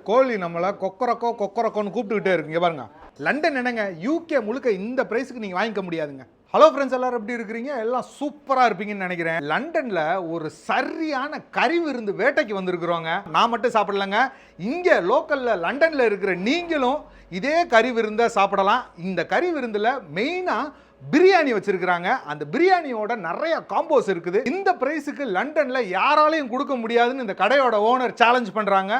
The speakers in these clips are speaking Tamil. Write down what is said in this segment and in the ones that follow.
கோழி நம்மளை கொக்கரக்கோன்னு கூப்பிட்டுக்கிட்டே இருக்குங்க பாருங்க. லண்டன் என்னங்க, யூகே முழுக்க இந்த பிரைஸுக்கு நீங்கள் வாங்கிக்க முடியாதுங்க. ஹலோ ஃப்ரெண்ட்ஸ், எல்லாரும் எப்படி இருக்கிறீங்க? எல்லாம் சூப்பராக இருப்பீங்கன்னு நினைக்கிறேன். லண்டனில் ஒரு சரியான கறி விருந்து வேட்டைக்கு வந்திருக்கிறோங்க. நான் மட்டும் சாப்பிடலங்க, இங்கே லோக்கலில் லண்டனில் இருக்கிற நீங்களும் இதே கறி விருந்தை சாப்பிடலாம். இந்த கறி விருந்தில் மெயினாக பிரியாணி வச்சிருக்காங்க. அந்த பிரியாணியோட நிறைய காம்போஸ் இருக்குது. இந்த பிரைஸுக்கு லண்டன்ல யாராலையும் கொடுக்க முடியாதுன்னு இந்த கடையோட ஓனர் சேலஞ்ச் பண்றாங்க.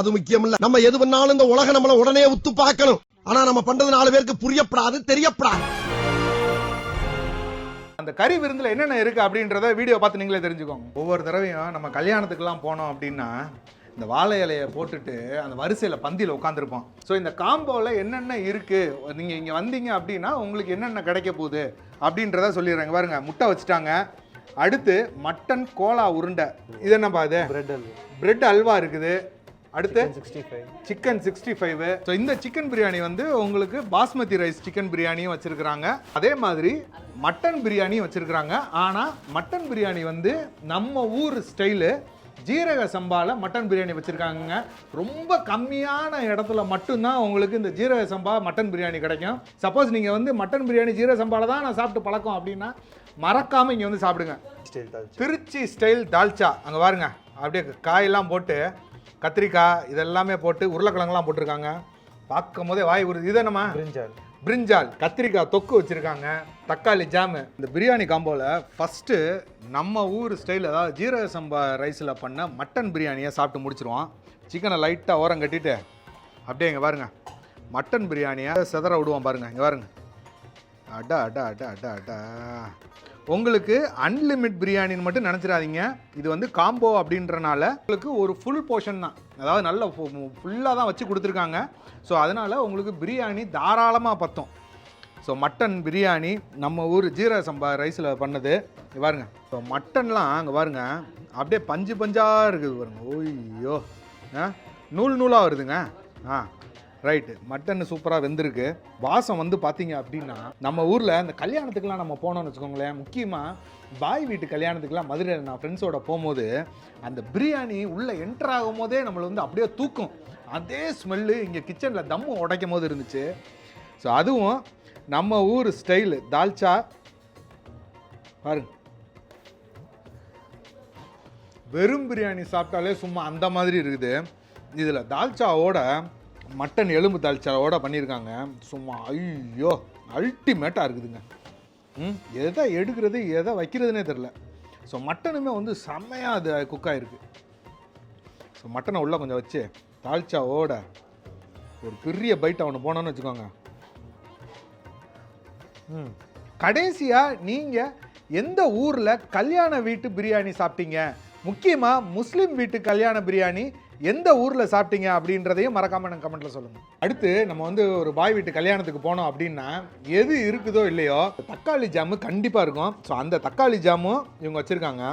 அது முக்கியம் இல்ல, நம்ம எது பண்ணாலும் இந்த உலக நம்மள உடனே உத்து பார்க்கணும். ஆனா நம்ம பண்றது 4 பேருக்கு புரியப்படாது, தெரியப்படாது. அந்த கறி விருந்துல என்னென்ன இருக்கு அப்படின்றத வீடியோ பார்த்து நீங்களே தெரிஞ்சுக்கோங்க. ஒவ்வொரு தடவையும் நம்ம கல்யாணத்துக்குலாம் போனோம் அப்படின்னா இந்த வாழை இலையை போட்டுட்டு அந்த வரிசையில் பந்தியில் உட்காந்துருப்போம். ஸோ இந்த காம்போவில் என்னென்ன இருக்குது, நீங்கள் இங்கே வந்தீங்க அப்படின்னா உங்களுக்கு என்னென்ன கிடைக்க போகுது அப்படின்றத சொல்லிடுறேங்க. பாருங்க, முட்டை வச்சுட்டாங்க. அடுத்து மட்டன் கோலா உருண்டை, இது என்னப்பா இது? பிரெட் அல்வா இருக்குது. அடுத்து சிக்கன் 65. ஸோ இந்த சிக்கன் பிரியாணி வந்து உங்களுக்கு பாஸ்மதி ரைஸ் சிக்கன் பிரியாணியும் வச்சுருக்குறாங்க. அதே மாதிரி மட்டன் பிரியாணியும் வச்சுருக்குறாங்க. ஆனால் மட்டன் பிரியாணி வந்து நம்ம ஊர் ஸ்டைலு ஜீரக சம்பாவில் மட்டன் பிரியாணி வச்சுருக்காங்க. ரொம்ப கம்மியான இடத்துல மட்டும்தான் உங்களுக்கு இந்த ஜீரக சம்பா மட்டன் பிரியாணி கிடைக்கும். சப்போஸ் நீங்கள் வந்து மட்டன் பிரியாணி ஜீரக சம்பாவில் தான் நான் சாப்பிட்டு பழக்கம் அப்படின்னா மறக்காமல் இங்கே வந்து சாப்பிடுங்க. திருச்சி ஸ்டைல் தால்ச்சா. அங்கே பாருங்க, அப்படியே காயெல்லாம் போட்டு கத்திரிக்காய் இதெல்லாமே போட்டு உருளைக்கிழங்குலாம் போட்டிருக்காங்க. பார்க்கும் போதே வாய் ஒரு இது என்னமா பிரிஞ்சால், கத்திரிக்காய் தொக்கு வச்சுருக்காங்க, தக்காளி ஜாமு. இந்த பிரியாணி காம்போவில் ஃபஸ்ட்டு நம்ம ஊர் ஸ்டைல், அதாவது ஜீரக சம்பா ரைஸில் பண்ண மட்டன் பிரியாணியை சாப்பிட்டு முடிச்சிருவோம். சிக்கனை லைட்டாக ஓரம் கட்டிட்டு அப்படியே இங்கே பாருங்கள் மட்டன் பிரியாணியை செதற விடுவோம். பாருங்கள் இங்கே பாருங்கள், அடா அடா அடா அடா அடா. உங்களுக்கு அன்லிமிட் பிரியாணின்னு மட்டும் நினச்சிடாதீங்க. இது வந்து காம்போ அப்படின்றனால உங்களுக்கு ஒரு ஃபுல் போர்ஷன் தான், அதாவது நல்ல ஃபுல்லாக தான் வச்சு கொடுத்துருக்காங்க. ஸோ அதனால் உங்களுக்கு பிரியாணி தாராளமாக பற்றும். ஸோ மட்டன் பிரியாணி நம்ம ஊர் ஜீரக சம்பா ரைஸில் பண்ணது. இங்கே பாருங்க, ஸோ மட்டன்லாம் அங்கே பாருங்க அப்படியே பஞ்சு பஞ்சாக இருக்குது பாருங்க. ஓய்யோ, நூல் நூலாக வருதுங்க. ரைட்டு, மட்டன் சூப்பராக வெந்திருக்கு. வாசம் வந்து பார்த்தீங்க அப்படின்னா நம்ம ஊரில் இந்த கல்யாணத்துக்குலாம் நம்ம போனோம்னு வச்சுக்கோங்களேன், முக்கியமாக பாய் வீட்டு கல்யாணத்துக்குலாம் மதுரையில் நான் ஃப்ரெண்ட்ஸோட போகும்போது அந்த பிரியாணி உள்ளே என்டர் ஆகும் போதே நம்மளை வந்து அப்படியே தூக்கும். அதே ஸ்மெல்லு இங்கே கிச்சனில் தம்மு உடைக்கும் போது இருந்துச்சு. ஸோ அதுவும் நம்ம ஊர் ஸ்டைலு தால்ச்சா பாருங்க. வெறும் பிரியாணி சாப்பிட்டாலே சும்மா அந்த மாதிரி இருக்குது. இதில் தால்ச்சாவோட மட்டன் எலும்பு தால்ச்சாவோட பண்ணியிருக்காங்க. சும்மா ஐயோ அல்டிமேட்டாக இருக்குதுங்க. எதை எடுக்கிறது எதை வைக்கிறதுனே தெரில. ஸோ மட்டனுமே வந்து செம்மையாக அது குக் ஆகிருக்கு. ஸோ மட்டனை உள்ளே கொஞ்சம் வச்சு தால்ச்சாவோட ஒரு பெரிய பைட்டை ஒன்று போனோன்னு வச்சுக்கோங்க. கடைசியாக நீங்கள் எந்த ஊரில் கல்யாண வீட்டு பிரியாணி சாப்பிட்டீங்க, முக்கியமாக முஸ்லீம் வீட்டு கல்யாண பிரியாணி எந்த ஊரில் சாப்பிட்டீங்க அப்படின்றதையும் மறக்காமல் எனக்கு கமெண்ட்டில் சொல்லுங்கள். அடுத்து நம்ம வந்து ஒரு பாய் வீட்டு கல்யாணத்துக்கு போனோம் அப்படின்னா எது இருக்குதோ இல்லையோ தக்காளி ஜாமு கண்டிப்பாக இருக்கும். ஸோ அந்த தக்காளி ஜாமும் இவங்க வச்சுருக்காங்க.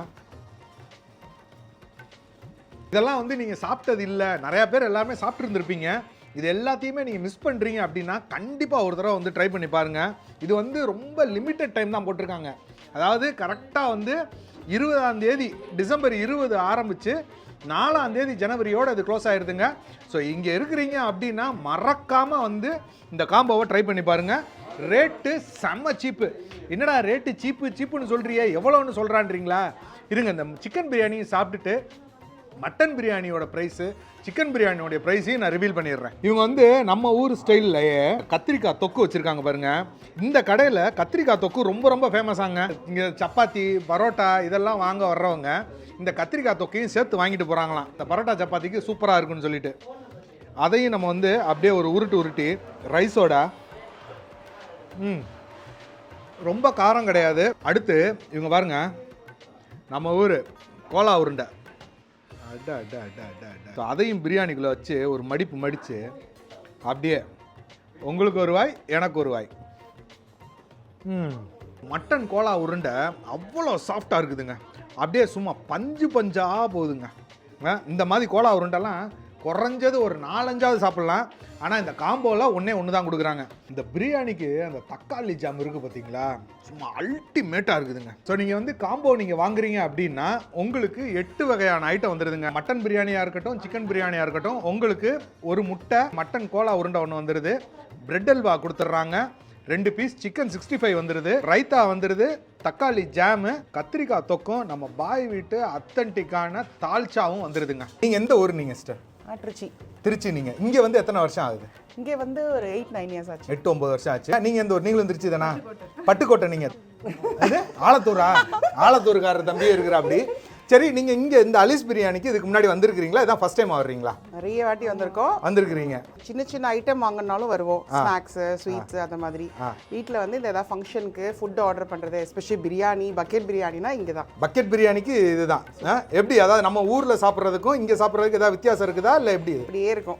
இதெல்லாம் வந்து நீங்கள் சாப்பிட்டது இல்லை, நிறையா பேர் எல்லாருமே சாப்பிட்ருந்துருப்பீங்க. இது எல்லாத்தையுமே நீங்கள் மிஸ் பண்ணுறீங்க அப்படின்னா கண்டிப்பாக ஒரு தடவை வந்து ட்ரை பண்ணி பாருங்கள். இது வந்து ரொம்ப லிமிட்டட் டைம் தான் போட்டிருக்காங்க. அதாவது கரெக்டாக வந்து 20ஆம் தேதி டிசம்பர் 20 ஆரம்பித்து 4ஆம் தேதி ஜனவரியோடு அது க்ளோஸ் ஆகிடுதுங்க. ஸோ இங்கே இருக்கிறீங்க அப்படின்னா மறக்காமல் வந்து இந்த காம்போவை ட்ரை பண்ணி பாருங்கள். ரேட்டு செம்ம சீப்பு. என்னடா ரேட்டு சீப்புன்னு சொல்கிறியே, எவ்வளோன்னு சொல்கிறான்றீங்களா? இருங்க, இந்த சிக்கன் பிரியாணி சாப்பிட்டுட்டு மட்டன் பிரியாணியோட ப்ரைஸு சிக்கன் பிரியாணியோடைய ப்ரைஸையும் நான் ரிவீல் பண்ணிடுறேன். இவங்க வந்து நம்ம ஊர் ஸ்டைல்லையே கத்திரிக்காய் தொக்கு வச்சுருக்காங்க பாருங்கள். இந்த கடையில் கத்திரிக்காய் தொக்கு ரொம்ப ரொம்ப ஃபேமஸாங்க. இங்கே சப்பாத்தி பரோட்டா இதெல்லாம் வாங்க வர்றவங்க இந்த கத்திரிக்காய் தொக்கையும் சேர்த்து வாங்கிட்டு போகிறாங்களாம். இந்த பரோட்டா சப்பாத்திக்கு சூப்பராக இருக்குன்னு சொல்லிட்டு அதையும் நம்ம வந்து அப்படியே ஒரு உருட்டி ரைஸோட ரொம்ப காரம் கிடையாது. அடுத்து இவங்க பாருங்க, நம்ம ஊர் கோலா உருண்டை அதையும் பிரியாணிக்குள்ளே வச்சு ஒரு மடித்து அப்படியே உங்களுக்கு ஒரு வாய் எனக்கு ஒரு வாய். மட்டன் கோலா உருண்டை அவ்வளோ சாஃப்டாக இருக்குதுங்க. அப்படியே சும்மா பஞ்சு பஞ்சாக போகுதுங்க. இந்த மாதிரி கோலா உருண்டெல்லாம் குறைஞ்சது ஒரு 4-5 சாப்பிட்லாம். ஆனால் இந்த காம்போவில் ஒன்று தான் கொடுக்குறாங்க. இந்த பிரியாணிக்கு அந்த தக்காளி ஜாம் இருக்குது பார்த்தீங்களா, சும்மா அல்டிமேட்டாக இருக்குதுங்க. ஸோ நீங்கள் வந்து காம்போ நீங்கள் வாங்குறீங்க அப்படின்னா உங்களுக்கு 8 வகையான ஐட்டம் வந்துடுதுங்க. மட்டன் பிரியாணியாக இருக்கட்டும், சிக்கன் பிரியாணியாக இருக்கட்டும், உங்களுக்கு ஒரு முட்டை, மட்டன் கோலா உருண்டை ஒன்று வந்துடுது, பிரெட் அல்வா கொடுத்துட்றாங்க, 2 பீஸ் சிக்கன் 65 வந்துடுது, ரைத்தா வந்துடுது, தக்காளி ஜாமு, கத்திரிக்காய் தொக்கும், நம்ம பாய் வீட்டு அத்தன்டிக்கான தால்ச்சாவும் வந்துடுதுங்க. நீங்கள் எந்த ஊர் நீங்கள் சிஸ்டர்? திருச்சி. திருச்சி. நீங்கள் இங்கே வந்து எத்தனை வருஷம் ஆகுது? இங்கே வந்து ஒரு 8-9 இயர்ஸ் ஆச்சு. 8-9 வருஷம் ஆச்சு. நீங்கள் எந்த ஊர்? நீங்களும் திருச்சி தானா? பட்டுக்கோட்டை. நீங்கள் இது ஆலத்தூரா? ஆலத்தூருக்காரர் தம்பியே இருக்கிறா அப்படி. சரி, நீங்க இங்க இந்த அலிஸ் பிரியாணிக்கு இதுக்கு முன்னாடி வந்திருக்கீங்களா? இதான் ஃபர்ஸ்ட் டைம் வர்றீங்களா? நிறைய வாட்டி வந்திருக்கோம். வந்திருக்கீங்க. சின்ன சின்ன ஐட்டம் வாங்கினாலும் வருவோம், ஸ்நாக்ஸ், ஸ்வீட்ஸ் அந்த மாதிரி. வீட்டில் வந்து இந்த ஏதாவது ஃபங்க்ஷனுக்கு ஃபுட் ஆர்டர் பண்ணுறது, எஸ்பெஷலி பிரியாணி, பக்கெட் பிரியாணினா இங்கே தான். பக்கெட் பிரியாணிக்கு இதுதான் எப்படி? அதாவது நம்ம ஊரில் சாப்பிட்றதுக்கும் இங்கே சாப்பிட்றதுக்கு ஏதாவது வித்தியாசம் இருக்குதா இல்லை எப்படி? அப்படியே இருக்கும்.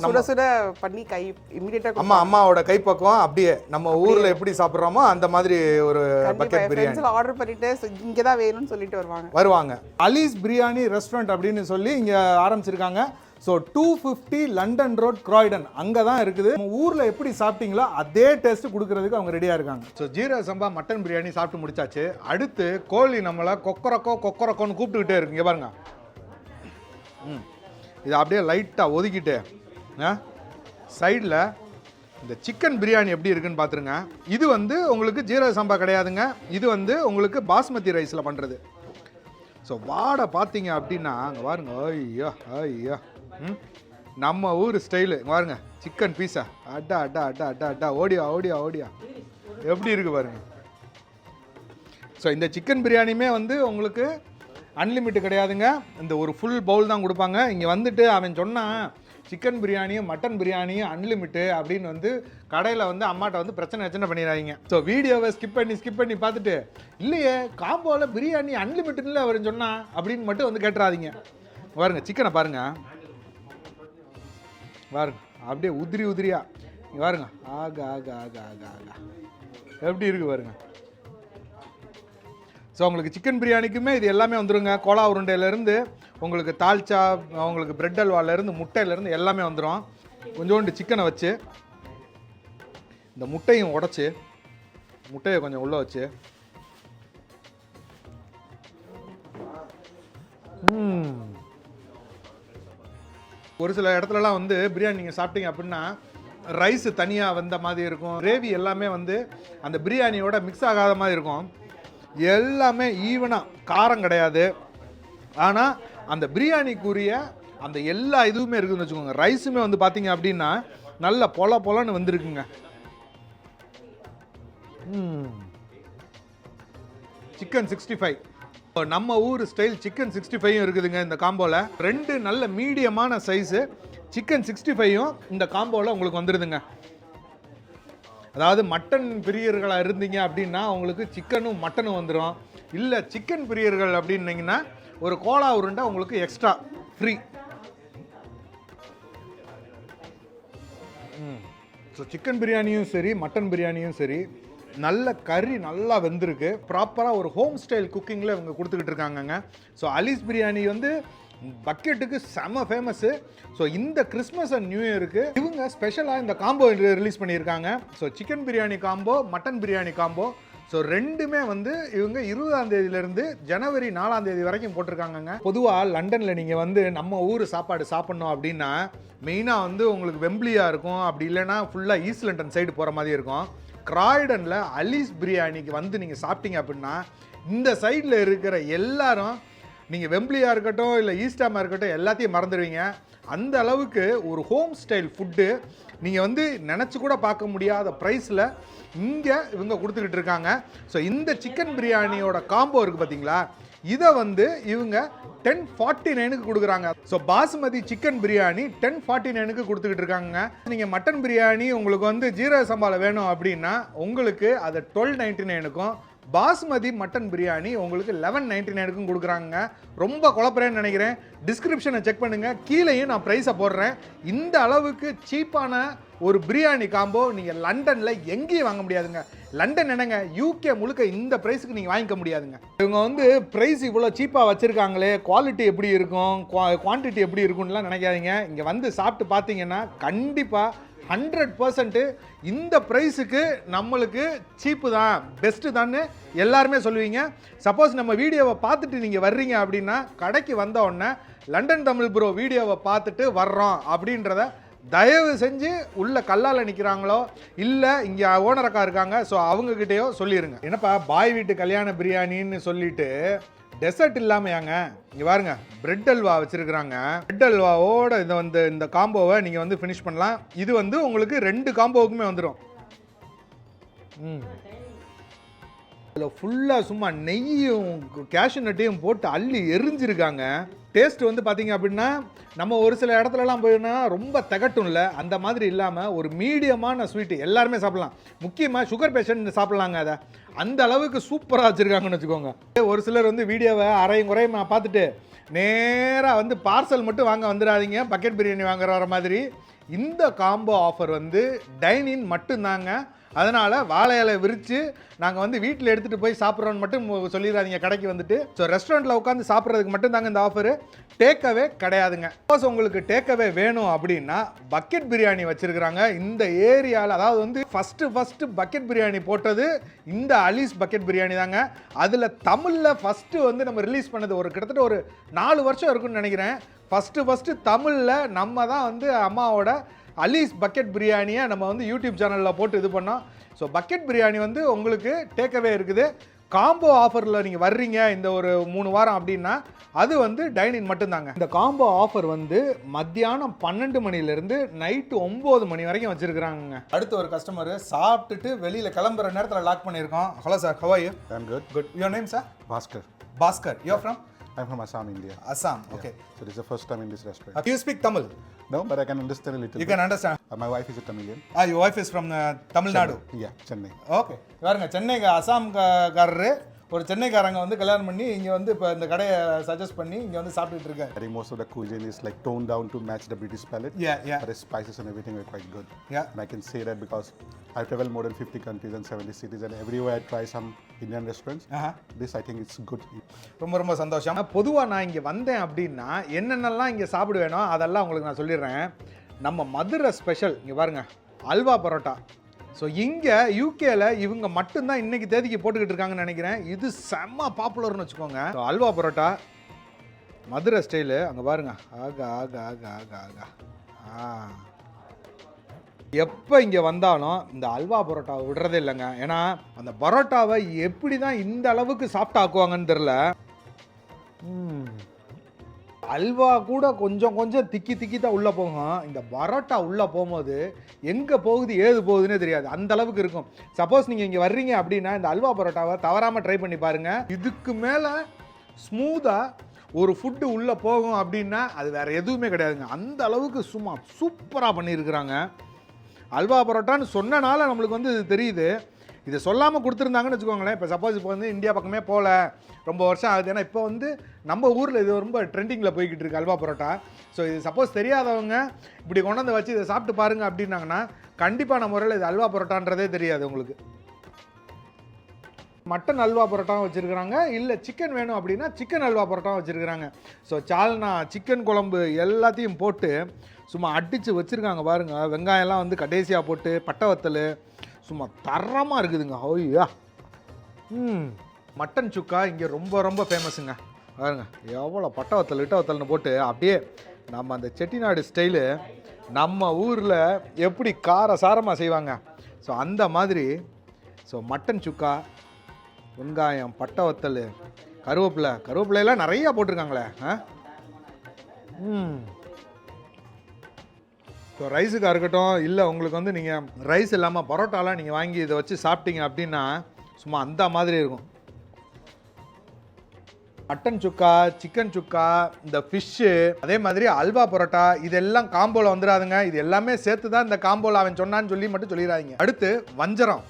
சுட சுட பண்ணி கை இமிடியேட்டாக அம்மாவோட கைப்பக்குவம் அப்படியே நம்ம ஊரில் எப்படி சாப்பிட்றோமோ அந்த மாதிரி ஒரு பக்கெட் பிரியாணி ஆர்டர் பண்ணிட்டு இங்கே தான் வேணும்னு சொல்லிட்டு வருவாங்க. அலிஸ் பிரியாணி ரெஸ்டாரண்ட் அப்படின்னு சொல்லி இங்கே ஆரம்பிச்சிருக்காங்க. ஸோ 250 லண்டன் ரோட், கிராய்டன், அங்கே தான் இருக்குது. நம்ம ஊரில் எப்படி சாப்பிட்டீங்களோ அதே டேஸ்ட் கொடுக்கறதுக்கு அவங்க ரெடியாக இருக்காங்க. ஸோ ஜீரக சம்பா மட்டன் பிரியாணி சாப்பிட்டு முடிச்சாச்சு. அடுத்து கோழி நம்மளை கொக்கரக்கோன்னு கூப்பிட்டுக்கிட்டே இருக்குங்க பாருங்க. இதை அப்படியே லைட்டாக ஒதுக்கிட்டு சைடில் இந்த சிக்கன் பிரியாணி எப்படி இருக்குன்னு பார்த்துருங்க. இது வந்து உங்களுக்கு ஜீரக சம்பா கிடையாதுங்க, இது வந்து உங்களுக்கு பாஸ்மதி ரைஸில் பண்ணுறது. ஸோ வாடை பார்த்தீங்க அப்படின்னா அங்கே பாருங்க, ஐயா ஐயா, நம்ம ஊர் ஸ்டைலு பாருங்க. சிக்கன் பீஸா அட்டா அட்டா அட்டா அட்டா அட்டா ஓடியா ஓடியா ஓடியா எப்படி இருக்குது பாருங்க. ஸோ இந்த சிக்கன் பிரியாணியுமே வந்து உங்களுக்கு அன்லிமிட்டட் கிடையாதுங்க, இந்த ஒரு ஃபுல் பவுல் தான் கொடுப்பாங்க. இங்கே வந்துட்டு அவன் சொன்னான் சிக்கன் பிரியாணியும் மட்டன் பிரியாணியும் அன்லிமிட்டு அப்படின்னு வந்து கடையில் வந்து அம்மாட்ட வந்து பிரச்சனை பண்ணிடுறாங்க. ஸோ வீடியோவை ஸ்கிப் பண்ணி பார்த்துட்டு இல்லையே காம்போவில் பிரியாணி அன்லிமிட்டட்ல அவர் சொன்னா அப்படின்னு மட்டும் வந்து கேட்டுறாதீங்க. பாருங்க சிக்கனை பாருங்க அப்படியே உதிரியா பாருங்க. ஆகா ஆகா ஆகா ஆகா ஆகா எப்படி இருக்கு பாருங்க. ஸோ உங்களுக்கு சிக்கன் பிரியாணிக்குமே இது எல்லாமே வந்துடுங்க. கோலா உருண்டையிலேருந்து உங்களுக்கு தால்ச்சா, உங்களுக்கு பிரெட் அல்வாலேருந்து முட்டையிலேருந்து எல்லாமே வந்துடும். கொஞ்சோண்டு சிக்கனை வச்சு இந்த முட்டையும் உடச்சி முட்டையை கொஞ்சம் உள்ளே வச்சு ஒரு சில இடத்துலலாம் வந்து பிரியாணி நீங்கள் சாப்பிட்டீங்க அப்படின்னா ரைஸ் தனியாக வந்த மாதிரி இருக்கும், கிரேவி எல்லாமே வந்து அந்த பிரியாணியோட மிக்ஸ் ஆகாத மாதிரி இருக்கும். எல்லாமே ஈவனாக, காரம் கிடையாது, ஆனால் அந்த பிரியாணிக்குரிய அந்த எல்லா இதுவுமே இருக்குதுன்னு வச்சுக்கோங்க. ரைஸுமே வந்து பார்த்தீங்க அப்படின்னா நல்ல பொலன்னு வந்திருக்குங்க. சிக்கன் 65, நம்ம ஊர் ஸ்டைல் சிக்கன் 65 இருக்குதுங்க இந்த காம்போவில். 2 நல்ல மீடியமான சைஸு சிக்கன் 65 இந்த காம்போவில் உங்களுக்கு வந்துடுதுங்க. அதாவது மட்டன் பிரியர்களாக இருந்தீங்க அப்படின்னா உங்களுக்கு சிக்கனும் மட்டனும் வந்துடும். இல்லை சிக்கன் பிரியர்கள் அப்படின்னீங்கன்னா ஒரு கோலா உருண்டை உங்களுக்கு எக்ஸ்ட்ரா ஃப்ரீ. ஸோ சிக்கன் பிரியாணியும் சரி மட்டன் பிரியாணியும் சரி நல்ல கறி நல்லா வெந்திருக்கு. ப்ராப்பராக ஒரு ஹோம் ஸ்டைல் குக்கிங்கில் இவங்க கொடுத்துக்கிட்டு இருக்காங்கங்க. ஸோ அலிஸ் பிரியாணி வந்து பக்கெட்டுக்கு செம ஃபேமஸ்ஸு. ஸோ இந்த கிறிஸ்மஸ் அண்ட் நியூ இயருக்கு இவங்க ஸ்பெஷலாக இந்த காம்போ ரிலீஸ் பண்ணியிருக்காங்க. So chicken biryani combo, mutton biryani combo. So ரெண்டுமே வந்து இவங்க 20ஆம் தேதியிலேருந்து ஜனவரி 4ஆம் தேதி வரைக்கும் போட்டிருக்காங்கங்க. பொதுவாக லண்டனில் நீங்கள் வந்து நம்ம ஊர் சாப்பாடு சாப்பிட்ணும் அப்படின்னா மெயினாக வந்து உங்களுக்கு வெம்பிளியாக இருக்கும், அப்படி இல்லைன்னா ஃபுல்லாக ஈஸ்ட் லண்டன் சைடு போகிற மாதிரி இருக்கும். கிராய்டனில் அலிஸ் பிரியாணிக்கு வந்து நீங்கள் சாப்பிட்டீங்க அப்படின்னா இந்த சைடில் இருக்கிற எல்லாரும் நீங்கள் வெம்பிளியாக இருக்கட்டும் இல்லை ஈஸ்டாமாக இருக்கட்டும் எல்லாத்தையும் மறந்துடுவீங்க. அந்த அளவுக்கு ஒரு ஹோம் ஸ்டைல் ஃபுட்டு நீங்கள் வந்து நினச்சி கூட பார்க்க முடியாத ப்ரைஸில் இங்கே இவங்க கொடுத்துக்கிட்டு இருக்காங்க. ஸோ இந்த சிக்கன் பிரியாணியோட காம்போ இருக்குது பார்த்தீங்களா, இதை வந்து இவங்க 1049க்கு கொடுக்குறாங்க. ஸோ பாசுமதி சிக்கன் பிரியாணி 1049க்கு கொடுத்துக்கிட்டு இருக்காங்க. நீங்கள் மட்டன் பிரியாணி உங்களுக்கு வந்து ஜீரக சம்பாவில் வேணும் அப்படின்னா உங்களுக்கு அதை 1299க்கும், பாஸ்மதி மட்டன் பிரியாணி உங்களுக்கு 1199க்கும் கொடுக்குறாங்க. ரொம்ப குழப்பறேன்னு நினைக்கிறேன். டிஸ்கிரிப்ஷனை செக் பண்ணுங்கள், கீழேயும் நான் ப்ரைஸை போடுறேன். இந்த அளவுக்கு சீப்பான ஒரு பிரியாணி காம்போ நீங்கள் லண்டனில் எங்கேயும் வாங்க முடியாதுங்க. லண்டன் என்னங்க, யூகே முழுக்க இந்த ப்ரைஸுக்கு நீங்கள் வாங்கிக்க முடியாதுங்க. இவங்க வந்து ப்ரைஸ் இவ்வளோ சீப்பாக வச்சுருக்காங்களே, குவாலிட்டி எப்படி இருக்கும், குவான்டிட்டி எப்படி இருக்கும்லாம் நினைக்காதீங்க. இங்கே வந்து சாப்பிட்டு பார்த்தீங்கன்னா கண்டிப்பாக 100% இந்த ப்ரைஸுக்கு நம்மளுக்கு சீப்பு தான், பெஸ்ட்டு தான் எல்லாருமே சொல்லுவீங்க. சப்போஸ் நம்ம வீடியோவை பார்த்துட்டு நீங்கள் வர்றீங்க அப்படின்னா, கடைக்கு வந்த உடனே லண்டன் தமிழ் ப்ரோ வீடியோவை பார்த்துட்டு வர்றோம் அப்படின்றத தயவு செஞ்சு உள்ள கல்லால் நிற்கிறாங்களோ இல்லை இங்கே ஓனர் அக்கா இருக்காங்க, ஸோ அவங்கக்கிட்டேயோ சொல்லிடுங்க. என்னப்பா பாய் வீட்டு கல்யாண பிரியாணின்னு சொல்லிட்டு டெசர்ட் இல்லாமையாங்க, இங்கே பாருங்க பிரெட் அல்வா வச்சுருக்குறாங்க. பிரெட் அல்வாவோட இதை வந்து இந்த காம்போவை நீங்கள் வந்து ஃபினிஷ் பண்ணலாம். இது வந்து உங்களுக்கு 2 காம்போவுக்குமே வந்துடும். இதில் ஃபுல்லாக சும்மா நெய்யும் கேஷ்யூ நட்டையும் போட்டு அள்ளி எரிஞ்சிருக்காங்க. டேஸ்ட் வந்து பார்த்தீங்க அப்படின்னா நம்ம ஒரு சில இடத்துலலாம் போயின்னா ரொம்ப திகட்டும்ல, அந்த மாதிரி இல்லாமல் ஒரு மீடியமான ஸ்வீட்டு எல்லாருமே சாப்பிட்லாம். முக்கியமாக சுகர் பேஷண்ட் சாப்பிட்லாங்க. அதை அந்த அளவுக்கு சூப்பராக வச்சுருக்காங்கன்னு வச்சுக்கோங்க. ஒரு சிலர் வந்து வீடியோவை அரையும் குறையும் பார்த்துட்டு நேராக வந்து பார்சல் மட்டும் வாங்க வந்துடாதீங்க, பக்கெட் பிரியாணி வாங்குற வர மாதிரி. இந்த காம்போ ஆஃபர் வந்து டைனின் மட்டும்தாங்க. அதனால் வாழை இலை விரித்து நாங்கள் வந்து வீட்டில் எடுத்துகிட்டு போய் சாப்பிட்றோன்னு மட்டும் சொல்லிடாதீங்க கடைக்கு வந்துட்டு. ஸோ ரெஸ்டாரண்ட்டில் உட்காந்து சாப்பிட்றதுக்கு மட்டும்தாங்க இந்த ஆஃபரு, டேக்அவே கிடையாதுங்க. சப்போஸ் உங்களுக்கு டேக்அவே வேணும் அப்படின்னா பக்கெட் பிரியாணி வச்சுருக்குறாங்க இந்த ஏரியாவில். அதாவது வந்து ஃபஸ்ட்டு பக்கெட் பிரியாணி போட்டது இந்த அலீஸ் பக்கெட் பிரியாணி தாங்க. அதில் தமிழில் ஃபஸ்ட்டு வந்து நம்ம ரிலீஸ் பண்ணது கிட்டத்தட்ட ஒரு 4 வருஷம் இருக்குன்னு நினைக்கிறேன். ஃபஸ்ட்டு தமிழில் நம்ம தான் வந்து அம்மாவோட அலீஸ் பக்கெட் பிரியாணியை நம்ம வந்து யூடியூப் சேனலில் போட்டு இது பண்ணோம். ஸோ பக்கெட் பிரியாணி வந்து உங்களுக்கு டேக்அவே இருக்குது. காம்போ ஆஃபரில் நீங்கள் வர்றீங்க இந்த ஒரு 3 வாரம் அப்படின்னா அது வந்து டைனிங் மட்டும்தாங்க. இந்த காம்போ ஆஃபர் வந்து மத்தியானம் 12 மணிலேருந்து நைட்டு 9 மணி வரைக்கும் வச்சுருக்குறாங்க. அடுத்த ஒரு கஸ்டமர் சாப்பிட்டுட்டு வெளியில் கிளம்புற நேரத்தில் லாக் பண்ணியிருக்கோம். Hello sir, how are you? I'm good. Good. Your name, sir? Bhaskar. You're from? I'm from Assam, India. Assam. Yeah. Okay. So this is the first time in this restaurant. Do you speak Tamil? No, but I can understand a little You bit. can understand. My wife is a Tamilian. Your wife is from Tamil Nadu. Yeah, Chennai. Okay, பாருங்க சென்னை அசாம்காரரு ஒரு சென்னைக்காரங்க வந்து கல்யாணம் பண்ணி இங்கே வந்து இப்போ இந்த கடையை சஜஸ்ட் பண்ணி இங்கே வந்து சாப்பிட்டுட்டு இருக்காரு. I think most of the cuisine is like toned down to match the British palate. Yeah. But the spices and everything were quite good. Yeah. And I can say that because I've traveled more than 50 countries and 70 cities, and everywhere I try some Indian restaurants. This I think it's good. ரொம்ப சந்தோஷம். பொதுவாக நான் இங்கே வந்தேன் அப்படின்னா என்னென்னலாம் இங்கே சாப்பிடுவேனோ அதெல்லாம் உங்களுக்கு நான் சொல்லிடுறேன். நம்ம மதுரை ஸ்பெஷல் இங்கே பாருங்க அல்வா பரோட்டா. ஸோ இங்கே யூகேல இவங்க மட்டும்தான் இன்னைக்கு தேதிக்கு போட்டுக்கிட்டு இருக்காங்கன்னு நினைக்கிறேன். இது செம்ம பாப்புலர்னு வச்சுக்கோங்க. ஸோ அல்வா பரோட்டா மதுரை ஸ்டைலு அங்கே பாருங்க. ஆகா ஆகா ஆகா ஆகா ஆகா எப்போ இங்கே வந்தாலும் இந்த அல்வா பரோட்டாவை விடுறதே இல்லைங்க. ஏன்னா அந்த பரோட்டாவை எப்படி தான் இந்த அளவுக்கு சாஃப்ட் ஆக்குவாங்கன்னு தெரில. அல்வா கூட கொஞ்சம் திக்கி தான் உள்ளே போகும். இந்த பரோட்டா உள்ளே போகும்போது எங்கே போகுது ஏது போகுதுன்னே தெரியாது, அந்த அளவுக்கு இருக்கும். சப்போஸ் நீங்கள் இங்கே வர்றீங்க அப்படின்னா இந்த அல்வா பரோட்டாவை தவறாமல் ட்ரை பண்ணி பாருங்கள். இதுக்கு மேலே ஸ்மூத்தாக ஒரு ஃபுட்டு உள்ளே போகும் அப்படின்னா அது வேறு எதுவுமே கிடையாதுங்க. அந்த அளவுக்கு சும்மா சூப்பராக பண்ணியிருக்கிறாங்க. அல்வா பரோட்டான்னு சொன்னனால நம்மளுக்கு வந்து இது தெரியுது. இதை சொல்லாமல் கொடுத்துருந்தாங்கன்னு வச்சுக்கோங்களேன். இப்போ சப்போஸ் இப்போ வந்து இந்தியா பக்கமே போகல, ரொம்ப வருஷம் ஆகுது. ஏன்னா இப்போ வந்து நம்ம ஊரில் இது ரொம்ப ட்ரெண்டிங்கில் போய்கிட்டு இருக்கு அல்வா பரோட்டா. ஸோ இது சப்போஸ் தெரியாதவங்க இப்படி கொண்டு வந்து வச்சு இதை சாப்பிட்டு பாருங்கள் அப்படின்னாங்கன்னா கண்டிப்பான முறையில் இது அல்வா பரோட்டான்றதே தெரியாது உங்களுக்கு. மட்டன் அல்வா பரோட்டாவும் வச்சுருக்குறாங்க, இல்லை சிக்கன் வேணும் அப்படின்னா சிக்கன் அல்வா பரோட்டாவும் வச்சுருக்குறாங்க. ஸோ சால்னா சிக்கன் குழம்பு எல்லாத்தையும் போட்டு சும்மா அடித்து வச்சுருக்காங்க பாருங்கள். வெங்காயம்லாம் வந்து கடைசியாக போட்டு பட்டை வத்தல் சும்மா தரமாக இருக்குதுங்க. ஐயா மட்டன் சுக்கா இங்கே ரொம்ப ஃபேமஸுங்க. பாருங்க எவ்வளோ பட்டை வத்தல் இட்ட வத்தல்னு போட்டு அப்படியே நம்ம அந்த செட்டிநாடு ஸ்டைலு நம்ம ஊரில் எப்படி காரசாரமாக செய்வாங்க, ஸோ அந்த மாதிரி. ஸோ மட்டன் சுக்கா, வெங்காயம், பட்டை வத்தல், கருவேப்பிலையெல்லாம் நிறையா போட்டிருக்காங்களே. ஸோ ரைஸுக்காக இருக்கட்டும், இல்லை உங்களுக்கு வந்து நீங்கள் ரைஸ் இல்லாமல் பரோட்டாலாம் நீங்கள் வாங்கி இதை வச்சு சாப்பிட்டீங்க அப்படின்னா சும்மா அந்த மாதிரி இருக்கும். மட்டன் சுக்கா, சிக்கன் சுக்கா, இந்த ஃபிஷ்ஷு, அதே மாதிரி அல்வா பரோட்டா, இதெல்லாம் காம்போவில் வந்துடாதுங்க. இது எல்லாமே சேர்த்து தான் இந்த காம்போவில் அவன் சொன்னான்னு சொல்லி மட்டும் சொல்லிடாதீங்க. அடுத்து வஞ்சரம்.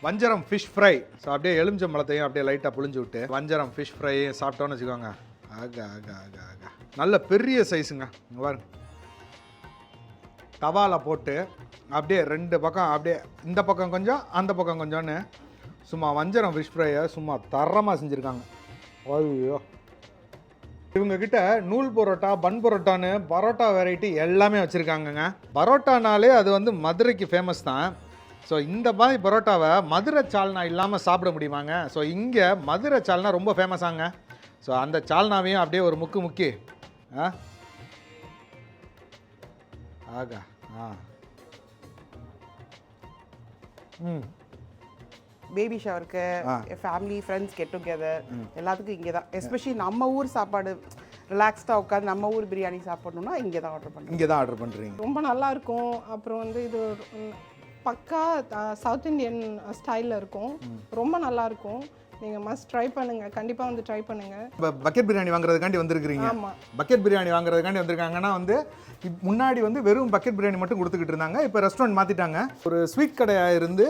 வஞ்சரம் ஃபிஷ் ஃப்ரை. ஸோ அப்படியே எலுமிச்சம்பழத்தையும் அப்படியே லைட்டாக புழிஞ்சு விட்டு வஞ்சரம் ஃபிஷ் ஃப்ரை சாப்பிட்டோன்னு வச்சுக்கோங்க. ஆகா ஆகா ஆகா ஆகா, நல்ல பெரிய சைஸுங்க. இங்க பாருங்க, தவாவில் போட்டு அப்படியே 2 பக்கம் அப்படியே இந்த பக்கம் கொஞ்சம் அந்த பக்கம் கொஞ்சம்னு சும்மா வஞ்சரம் ஃபிஷ் ஃப்ரையை சும்மா தரமாக செஞ்சுருக்காங்க. ஐயோ, இவங்கக்கிட்ட நூல் பரோட்டா, பன் பரோட்டான்னு பரோட்டா வெரைட்டி எல்லாமே வச்சுருக்காங்கங்க. பரோட்டானாலே அது வந்து மதுரைக்கு ஃபேமஸ் தான். ஸோ இந்த மாதிரி பரோட்டாவை மதுரை சால்னா இல்லாமல் சாப்பிட முடியுமாங்க? ஸோ இங்கே மதுரை சால்னா ரொம்ப ஃபேமஸாங்க. ஸோ அந்த சால்னாவையும் அப்படியே ஒரு முக்கு முக்கி ஆகா பேபி ஷவருக்கு, ஃபேமிலி ஃப்ரெண்ட்ஸ் கெட் டுகெதர் எல்லாத்துக்கும் இங்கே தான். எஸ்பெஷலி நம்ம ஊர் சாப்பாடு ரிலாக்ஸ்டாக உட்காந்து நம்ம ஊர் பிரியாணி சாப்பிடணும்னா இங்கே தான் ஆர்டர் பண்ணுறோம். இங்கே தான் ஆர்டர் பண்ணுறீங்க. ரொம்ப நல்லா இருக்கும். அப்புறம் வந்து இது பக்கா சவுத் இந்தியன் ஸ்டைலில் இருக்கும். ரொம்ப நல்லா இருக்கும். நீங்கள் மஸ்ட் ட்ரை பண்ணுங்கள், கண்டிப்பாக வந்து ட்ரை பண்ணுங்கள். இப்போ பக்கெட் பிரியாணி வாங்குறதுக்காண்டி வந்திருக்கிறீங்க. ஆமாம், பக்கெட் பிரியாணி வாங்குறதுக்காண்டி வந்திருக்காங்கன்னா வந்து முன்னாடி வந்து வெறும் பக்கெட் பிரியாணி மட்டும் கொடுத்துக்கிட்டு இருந்தாங்க. இப்போ ரெஸ்டாரண்ட் மாற்றிட்டாங்க. ஒரு ஸ்வீட் கடையாக இருந்து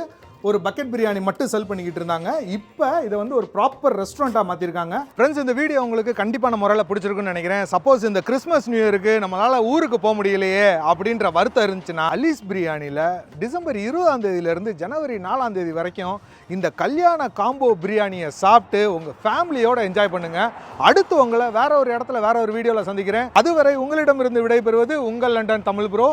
ஒரு பக்கெட் பிரியாணி மட்டும் செல் பண்ணிக்கிட்டு இருந்தாங்க. இப்போ இதை வந்து ஒரு ப்ராப்பர் ரெஸ்டாரண்ட்டாக மாற்றிருக்காங்க. ஃப்ரெண்ட்ஸ், இந்த வீடியோ உங்களுக்கு கண்டிப்பான முறையில் பிடிச்சிருக்குன்னு நினைக்கிறேன். சப்போஸ் இந்த கிறிஸ்மஸ் நியூ இயருக்கு நம்மளால் ஊருக்கு போக முடியலையே அப்படின்ற வருத்தம் இருந்துச்சுன்னா அலீஸ் பிரியாணியில் டிசம்பர் 20ஆம் தேதியிலேருந்து ஜனவரி 4ஆம் தேதி வரைக்கும் இந்த கல்யாண காம்போ பிரியாணியை சாப்பிட்டு உங்கள் ஃபேமிலியோடு என்ஜாய் பண்ணுங்கள். அடுத்து உங்களை வேற ஒரு இடத்துல வேற ஒரு வீடியோவில் சந்திக்கிறேன். அதுவரை உங்களிடமிருந்து விடைபெறுவது உங்கள் லண்டன் தமிழ் ப்ரோ.